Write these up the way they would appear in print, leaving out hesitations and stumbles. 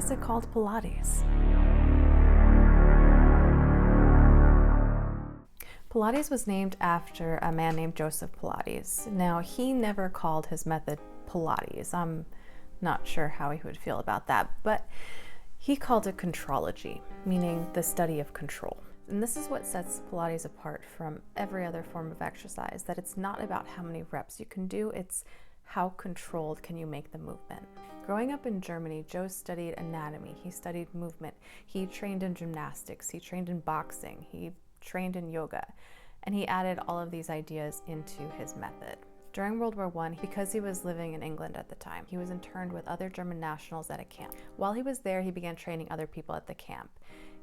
is it called Pilates? Pilates was named after a man named Joseph Pilates. Now, he never called his method Pilates. I'm not sure how he would feel about that, but he called it contrology, meaning the study of control. And this is what sets Pilates apart from every other form of exercise, that it's not about how many reps you can do, it's how controlled can you make the movement. Growing up in Germany, Joe studied anatomy, he studied movement, he trained in gymnastics, he trained in boxing, he trained in yoga, and he added all of these ideas into his method. During World War I, because he was living in England at the time, he was interned with other German nationals at a camp. While he was there, he began training other people at the camp.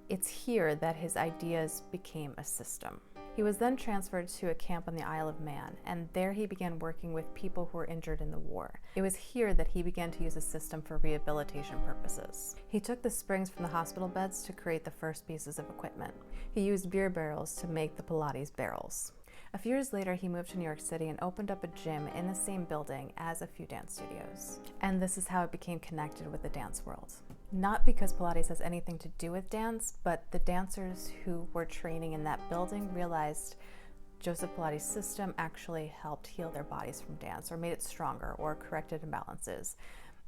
It's here that his ideas became a system. He was then transferred to a camp on the Isle of Man, and there he began working with people who were injured in the war. It was here that he began to use a system for rehabilitation purposes. He took the springs from the hospital beds to create the first pieces of equipment. He used beer barrels to make the Pilates barrels. A few years later, he moved to New York City and opened up a gym in the same building as a few dance studios. And this is how it became connected with the dance world. Not because Pilates has anything to do with dance, but the dancers who were training in that building realized Joseph Pilates' system actually helped heal their bodies from dance, or made it stronger, or corrected imbalances.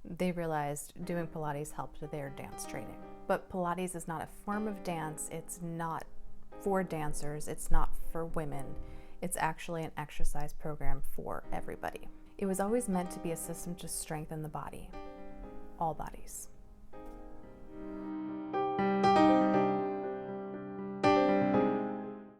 They realized doing Pilates helped their dance training. But Pilates is not a form of dance, it's not for dancers, it's not for women. It's actually an exercise program for everybody. It was always meant to be a system to strengthen the body, all bodies.